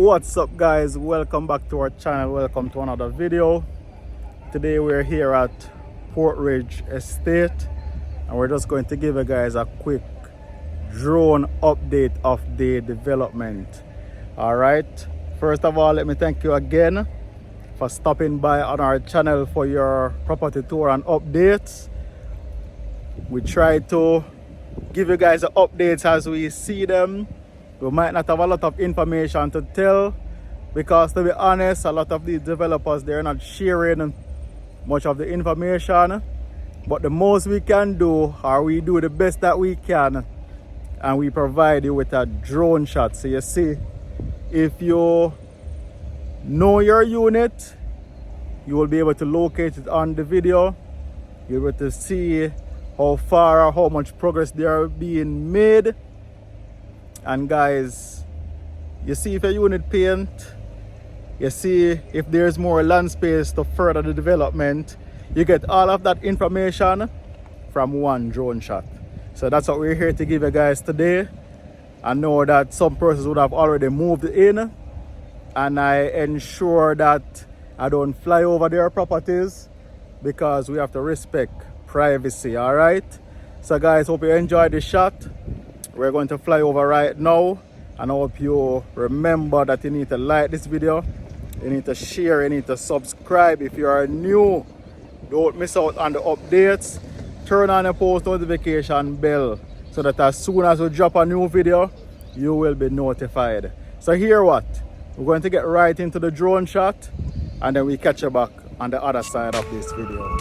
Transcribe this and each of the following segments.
What's up, guys? Welcome back to our channel. Welcome to another video. Today we're here at Port Ridge Estate and we're just going to give you guys a quick drone update of the development. Alright, first of all, let me thank you again for stopping by on our channel for your property tour and updates. We try to give you guys the updates as we see them. We might not have a lot of information to tell because, to be honest, a lot of these developers, they're not sharing much of the information. But the most we can do, or we do the best that we can, and we provide you with a drone shot. So you see, if you know your unit, you will be able to locate it on the video. You'll be able to see how far or how much progress they are being made. And guys, you see if your unit paint, you see if there's more land space to further the development. You get all of that information from one drone shot. So that's what we're here to give you guys today. I know that some persons would have already moved in, and I ensure that I don't fly over their properties because we have to respect privacy. All right, so guys, hope you enjoyed the shot. We're going to fly over right now, and I hope you remember that you need to like this video, you need to share, you need to subscribe. If you are new, don't miss out on the updates. Turn on the post notification bell so that as soon as we drop a new video, you will be notified. So here what? We're going to get right into the drone shot, and then we catch you back on the other side of this video.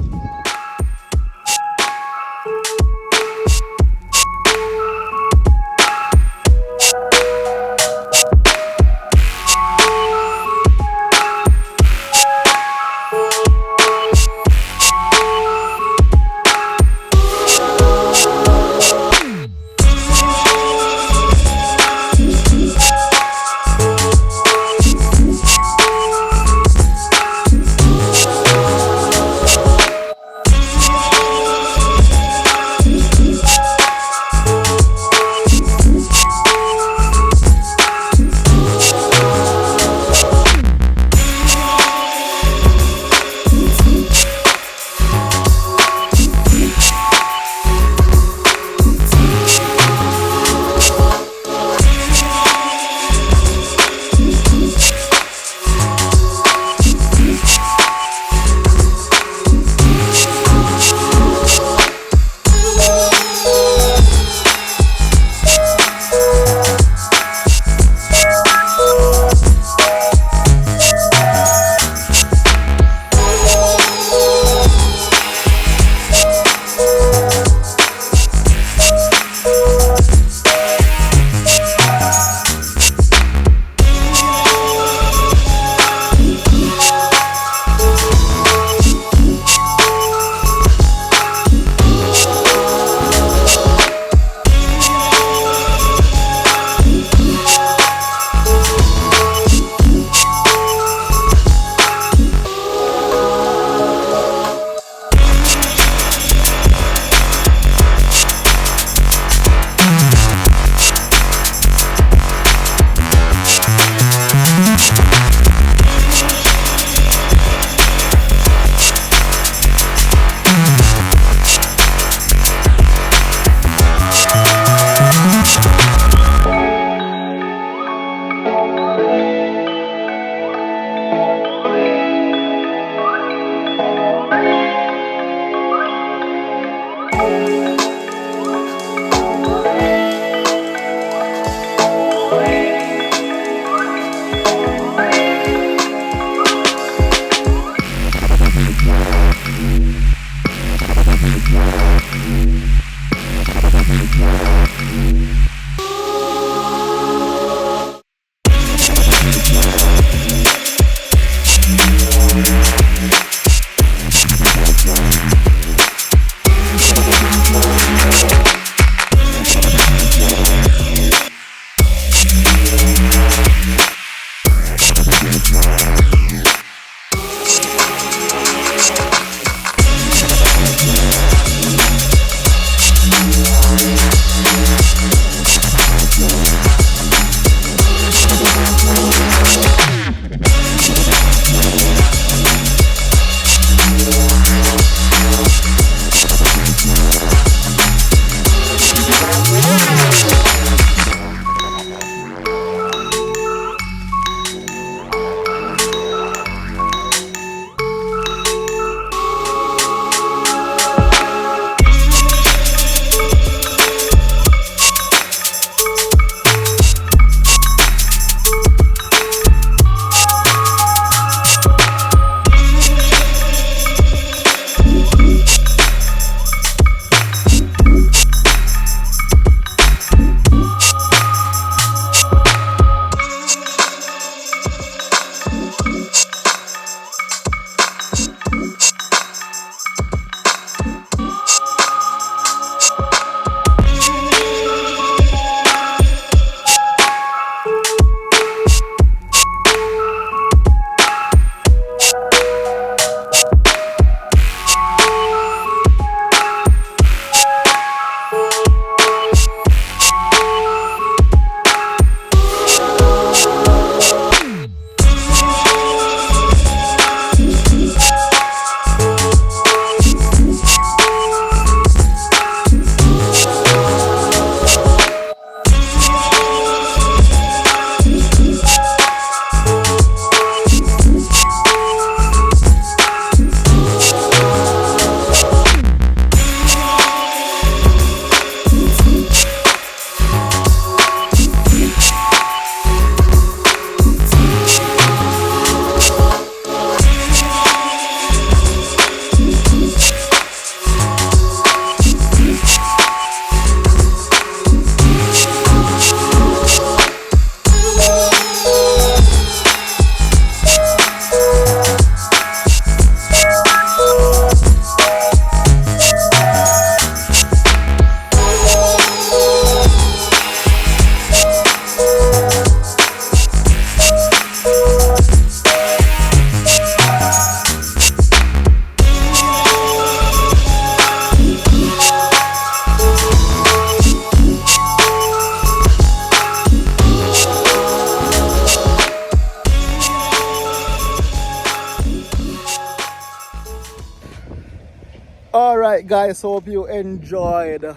Alright guys, hope you enjoyed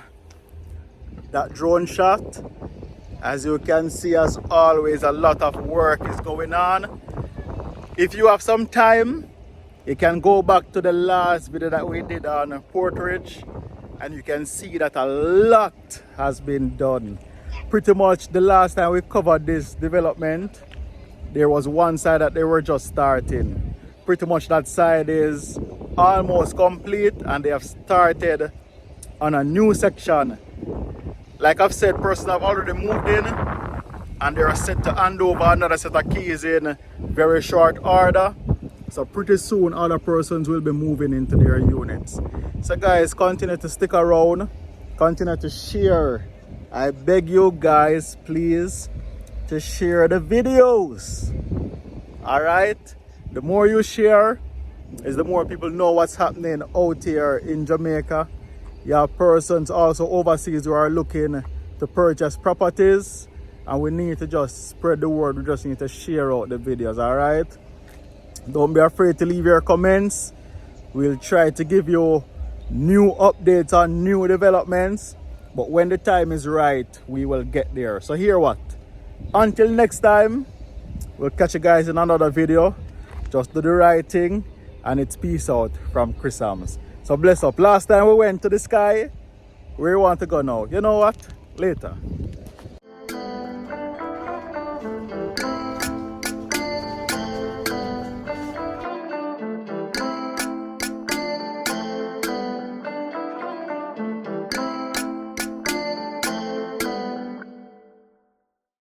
that drone shot. As you can see, as always, a lot of work is going on. If you have some time, you can go back to the last video that we did on Portridge, and you can see that a lot has been done. Pretty much the last time we covered this development, there was one side that they were just starting. Pretty much that side is almost complete, and they have started on a new section. Like I've said, persons have already moved in, and they are set to hand over another set of keys in very short order. So pretty soon other persons will be moving into their units. So guys, continue to stick around, continue to share. I beg you guys, please, to share the videos. Alright? The more you share, is the more people know what's happening out here in Jamaica. You have persons also overseas who are looking to purchase properties, and we need to just spread the word. We just need to share out the videos. Alright? Don't be afraid to leave your comments. We'll try to give you new updates on new developments, but when the time is right, we will get there. So hear what? Until next time, we'll catch you guys in another video. Just do the right thing, and it's peace out from ChriSamz. So bless up. Last time we went to the sky, where you want to go now? You know what? Later.